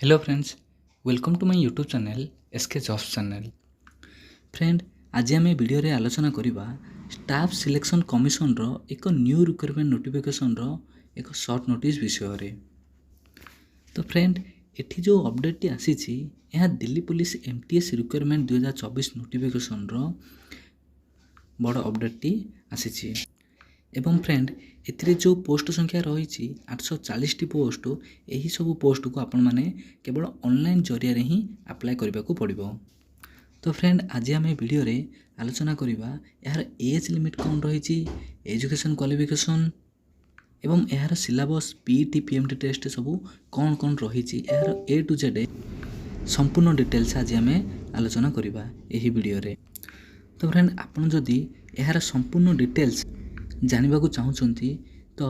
Hello friends, welcome to my YouTube channel SK jobs channel. Friend, आज आम video आलोचना करवा स्टाफ सिलेक्शन कमिशन रो एक न्यू रिक्वायरमेंट नोटिफिकेशन रो एक शॉर्ट नोटिस विषय रे। तो फ्रेंड, एठी जो अपडेट आसी यह Delhi police MTS requirement 2024 notification रो बड़ अपडेट आसी। एवं फ्रेंड, एथिरे जो पोस्ट संख्या रही 840 टी पोस्ट, यही सब पोस्ट को आपण माने केवल ऑनलाइन जरिया रे ही अप्लाई करबा को पड़िबो। तो फ्रेंड, आज आम वीडियो रे आलोचना करबा यार एज लिमिट कौन रही, एजुकेशन क्वालिफिकेशन एवं यार सिलेबस पीटी पीएमटी टेस्ट सब कौन कौन रही यार ए टू जेड संपूर्ण डिटेल्स आज आम आलोचना करबा एही वीडियो रे। तो फ्रेंड, आपण जदि यार संपूर्ण डिटेल्स जानवाक चाहूँगी तो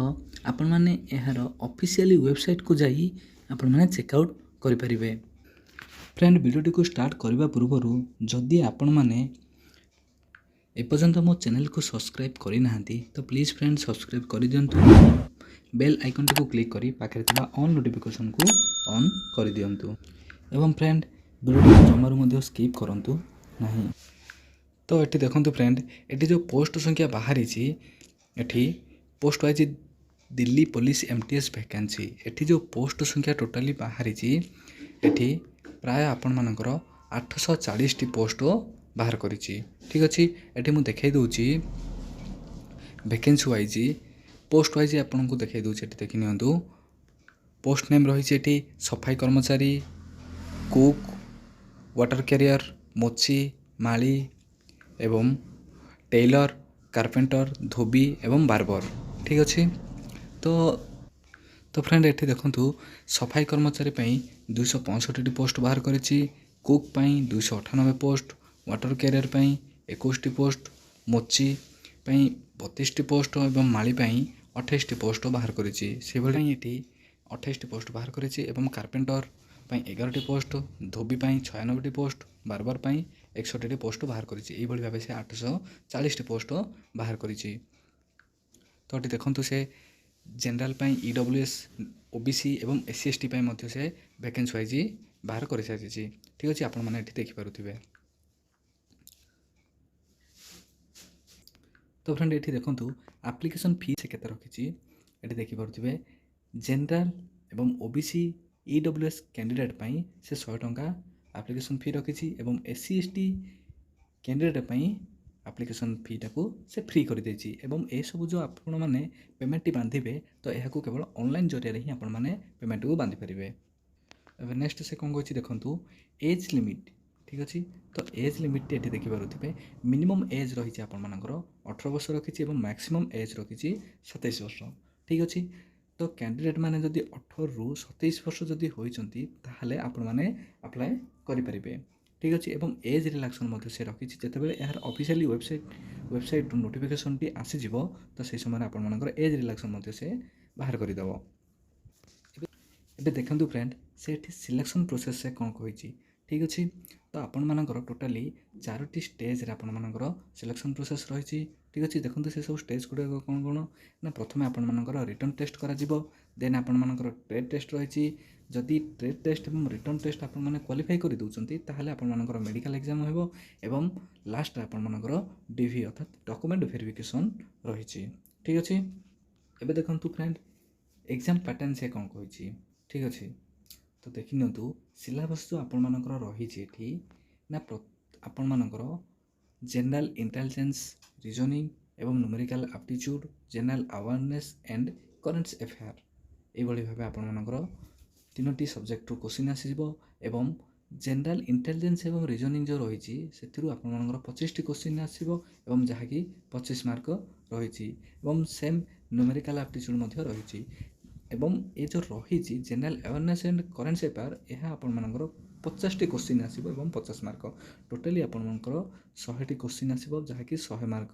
आपण मैंने यार ऑफिशियली वेबसाइट को जाई आपण मैंने चेकआउट करें। फ्रेंड, वीडियोटी को स्टार्ट करने पूर्व जदि आपण मैंने एपर्यंत मो चैनल को सब्सक्राइब करना तो प्लीज़ फ्रेंड सब्सक्राइब कर दिंतु। बेल आइकन टी को क्लिक करी पाखे थिबा ऑन नोटिफिकेशन को ऑन कर दिंतु। एवं फ्रेंड, वीडियो जमारू मध्य स्किप करंतु नहीं। तो ये देखो फ्रेंड, ये जो पोस्ट संख्या बाहरी एठी post wise Delhi police MTS vacancy एठी जो पोस्ट संख्या टोटाली बाहरी एठी प्राय आपण मानकर 840 टी पोस्ट बाहर करिछि। ठीक अच्छे, एठी मु देखाई दूची वैकेंसी वाइज पोस्ट वाइज आपन को देखाई दूची। एठी देखि नियंतु पोस्ट नेम रही एठी सफाई कर्मचारी, कुक, वाटर कैरियर, मोची, माली एवं टेलर, कारपेंटर, धोबी एवं बार्बर। ठीक अच्छे। तो फ्रेंड, ये देखु सफाई कर्मचारी 265 पोस्ट बाहर करिछि, cook 298 post, water carrier 21 post, मोची 32 पोस्ट एवं माली 28 पोस्ट बाहर करिछि। से भली ये 28 पोस्ट बाहर करिछि एवं कारपेंटर 11 पोस्ट, धोबी 96 पोस्ट, बार्बर 61 पोस्ट बाहर करिछि। एही भली भाबे से 840 पोस्ट बाहर करिछि। तो ये देखो से जनरल ईडब्ल्यूएस, ओबीसी एवं एससी एसटी मध्य से वैकेंसी वाइज बाहर कर सारी। ठीक अच्छे, आपण मैंने देखिपे। तो फ्रेंड, ये देखो एप्लिकेशन फी से केते रखी ये देखिपे। जनरल एवं ओबीसी ईडब्ल्यूएस कैंडिडेट से 100 टंका एप्लिकेशन फी रखी एवं SC ST candidate application FITA को से फ्री कर देछि। एवं ए सब जो आपण माने पेमेंट बांधिबे तो यह केवल ऑनलाइन जरिया ही आपण माने पेमेंट को बांधि पारिबे। एबे नेक्स्ट से कौन कहछि देखंतु एज लिमिट। ठीक अच्छे, तो एज लिमिट ये देखि पारुथिबे मिनिमम एज रही आपण मानकर 18 वर्ष रखी एवं मैक्सिमम एज रखी 27 वर्ष। ठीक अच्छे, तो कैंडिडेट माने जदि 18 रु 27 वर्ष जदि होइचंती ताहाले आपण माने अप्लाई करि परिबे। ठीक अच्छे, एवं एज रिलैक्सन से रखी जितेबाला यार ऑफिशियली वेबसाइट नोटिफिकेशन टी आसीज तो से समय आपण मानकर एज रिलैक्सन से बाहर करदेव। एबे देखंतु फ्रेंड, से सिलेक्शन प्रोसेस से कौन कही। ठीक अच्छे, तो आपण मानकर टोटाली 4टी स्टेज आपण मानकर सिलेक्शन प्रोसेस रही। ठीक अच्छे, देखो से सब स्टेज गुड़ा कौन कौन ना प्रथम आपण मानकर रिटर्न टेस्ट करा जिवो, देन आपण मानकर ट्रेड टेस्ट रही। जदि ट्रेड टेस्ट और रिटर्न टेस्ट आपण माने क्वालिफाई कर दउचंती ताहले आपण मानकर मेडिकल एग्जाम होबो एवं लास्ट आपण मानकर डीवी अर्थात डॉक्यूमेंट वेरिफिकेशन रही। ठीक अच्छे, एबे देखंतु फ्रेंड एग्जाम पैटर्न से कौन कही। ठीक अच्छे, तो देखि नियंतु सिलेबस जो आपण मानकर रही एठी ना आपण मानकर जनरल इंटेलिजेंस, रीजनिंग एवं numerical aptitude, general awareness and current affair एभली भाबे आपण मानकर 3टी सब्जेक्ट रो क्वेश्चन आसीबो एवं जनरल इंटेलिजेंस एवं रीजनिंग जो रही से आपण मानकर 25टी क्वेश्चन आसीबो एवं जहाँकि 25 मार्क रही एवं सेम न्यूमेरिकल एप्टीट्यूड मध्य रही एवं ये जो रही general awareness and current affair यह आपण मानकर 50टी क्वेश्चन आसीबो एवं 50 मार्क टोटाली आपण मानकर 100टी क्वेश्चन आसीबो जहाँकि 100 मार्क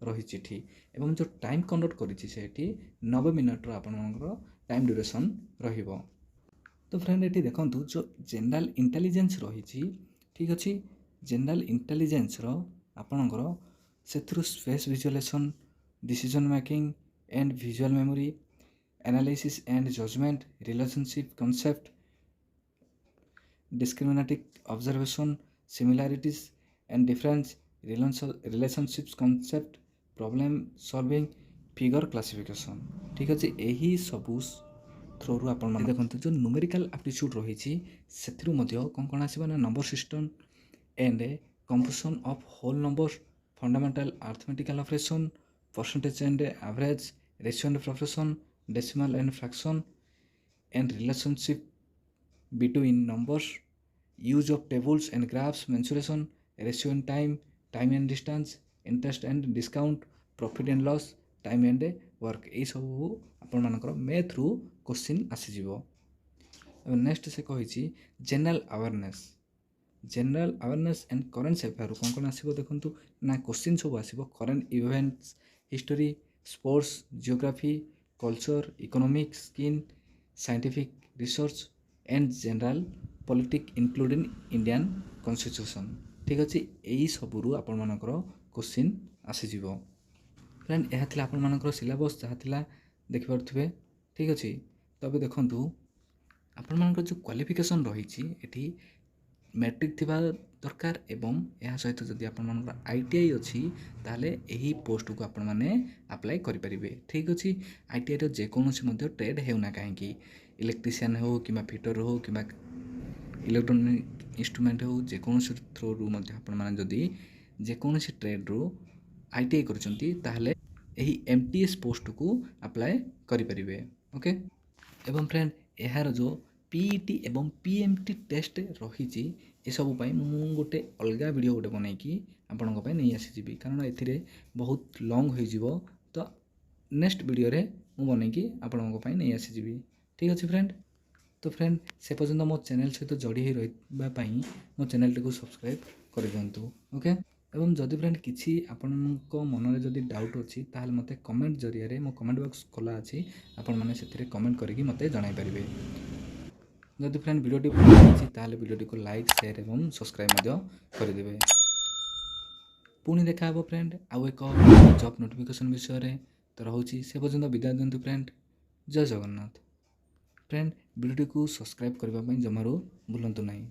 रही थी एवं जो टाइम कंडक्ट करिछि सेठी 90 मिनट रो आपण मानकर टाइम ड्यूरेशन रहिबो। तो फ्रेंड, ये देखो जो जनरल इंटेलिजेंस रही। ठीक अच्छे, जनरल इंटेलिजेंस आपणकर से space visualisation, decision making and visual memory, analysis and judgement, relationship concept discriminating observation, similarities and difference, relationships concept, problem solving, figure classification। ঠিক ଅଛି, ଏହି ସବୁ ଥ୍ରୋରୁ ଆପଣମାନେ ଦେଖନ୍ତୁ ଯେଉଁ ନ୍ୟୁମେରିକାଲ ଆପ୍ଟିଚ୍ୟୁଡ଼ ରହିଛି ସେଥିରୁ ମଧ୍ୟ କ'ଣ ଆସିବ ନା number system and composition of whole numbers, fundamental arithmetical operation, percentage and average, ratio and proportion, decimal and fraction, and relationship between numbers, use of tables and graphs, mensuration, ratio and time, time and distance, interest and discount, profit and loss, time and work। এই ସବୁ ଆପଣମାନଙ୍କର ମ୍ୟାଥ୍ରୁ question ଆସିଯିବ। ଏବଂ next ସେ କହିଛି general awareness. General awareness and current ଆଫେୟାରରୁ କ'ଣ ଆସିବ ଦେଖନ୍ତୁ ନା କ୍ୱେଶ୍ଚିନ୍ ସବୁ ଆସିବ current events, history, sports, geography, culture, economics, ସ୍କିନ୍, scientific research and general politic including Indian constitution. ଠିକ୍ ଅଛି, ଏହି ସବୁରୁ ଆପଣମାନଙ୍କର କ୍ୱେଶ୍ଚିନ୍ ଆସିଯିବ। ଫ୍ରେଣ୍ଡ ଏହା ଥିଲା ଆପଣମାନଙ୍କର ସିଲାବସ୍ ଯାହା ଥିଲା ଦେଖିପାରୁଥିବେ। ଠିକ୍ ଅଛି, ତବେ ଦେଖନ୍ତୁ ଆପଣମାନଙ୍କର ଯେଉଁ କ୍ୱାଲିଫିକେସନ୍ ରହିଛି ଏଠି ମ୍ୟାଟ୍ରିକ୍ ଥିବା ଦରକାର ଏବଂ ଏହା ସହିତ ଯଦି ଆପଣମାନଙ୍କର ITI ଅଛି ତାହେଲେ ଏହି ପୋଷ୍ଟକୁ ଆପଣମାନେ ଆପ୍ଲାଏ କରିପାରିବେ। ଠିକ୍ ଅଛି, ITIର ଯେକୌଣସି ମଧ୍ୟ ଟ୍ରେଡ୍ ହେଉନା କାହିଁକି, ଇଲେକ୍ଟ୍ରିସିଆନ୍ ହେଉ କିମ୍ବା ଫିଟର ହେଉ କିମ୍ବା ଇଲେକ୍ଟ୍ରୋନିକ୍ ଇନଷ୍ଟ୍ରୁମେଣ୍ଟ ହେଉ, ଯେକୌଣସି ଥ୍ରୋରୁ ମଧ୍ୟ ଆପଣମାନେ ଯଦି ଯେକୌଣସି ଟ୍ରେଡ୍ରୁ ITI କରିଛନ୍ତି ତାହେଲେ ଏହି MTS ପୋଷ୍ଟକୁ ଆପ୍ଲାଏ କରିପାରିବେ। ଓକେ, ଏବଂ ଫ୍ରେଣ୍ଡ ଏହାର ଯେଉଁ PET ଏବଂ PMT ଟେଷ୍ଟ ରହିଛି ଏସବୁ ପାଇଁ ମୁଁ ଗୋଟେ ଅଲଗା ଭିଡ଼ିଓ ଗୋଟେ ବନେଇକି ଆପଣଙ୍କ ପାଇଁ ନେଇ ଆସିଯିବି, କାରଣ ଏଥିରେ ବହୁତ ଲଙ୍ଗ୍ ହୋଇଯିବ। ତ ନେକ୍ସଟ ଭିଡ଼ିଓରେ ମୁଁ ବନେଇକି ଆପଣଙ୍କ ପାଇଁ ନେଇ ଆସିଯିବି। ଠିକ୍ ଅଛି ଫ୍ରେଣ୍ଡ, ତ ଫ୍ରେଣ୍ଡ ସେ ପର୍ଯ୍ୟନ୍ତ ମୋ ଚ୍ୟାନେଲ୍ ସହିତ ଯୋଡ଼ି ହୋଇ ରହିବା ପାଇଁ ମୋ ଚ୍ୟାନେଲ୍ଟିକୁ ସବସ୍କ୍ରାଇବ୍ କରିଦିଅନ୍ତୁ। ଓକେ, ଏବଂ ଯଦି ଫ୍ରେଣ୍ଡ କିଛି ଆପଣଙ୍କ ମନରେ ଯଦି ଡାଉଟ୍ ଅଛି ତାହେଲେ ମୋତେ କମେଣ୍ଟ ଜରିଆରେ ମୋ କମେଣ୍ଟ ବକ୍ସ ଖୋଲା ଅଛି, ଆପଣମାନେ ସେଥିରେ କମେଣ୍ଟ କରିକି ମୋତେ ଜଣାଇ ପାରିବେ। ଯଦି ଫ୍ରେଣ୍ଡ ଭିଡ଼ିଓଟି ଭଲ ଲାଗିଛି ତାହେଲେ ଭିଡ଼ିଓଟିକୁ ଲାଇକ୍, ସେୟାର ଏବଂ ସବସ୍କ୍ରାଇବ୍ ମଧ୍ୟ କରିଦେବେ। ପୁଣି ଦେଖା ହେବ ଫ୍ରେଣ୍ଡ ଆଉ ଏକ ଜବ୍ ନୋଟିଫିକେସନ୍ ବିଷୟରେ। ତ ରହୁଛି, ସେ ପର୍ଯ୍ୟନ୍ତ ବିଦାୟ ଦିଅନ୍ତୁ ଫ୍ରେଣ୍ଡ। ଜୟ ଜଗନ୍ନାଥ। ଫ୍ରେଣ୍ଡ ଭିଡ଼ିଓଟିକୁ ସବସ୍କ୍ରାଇବ୍ କରିବା ପାଇଁ ଜମାରୁ ଭୁଲନ୍ତୁ ନାହିଁ।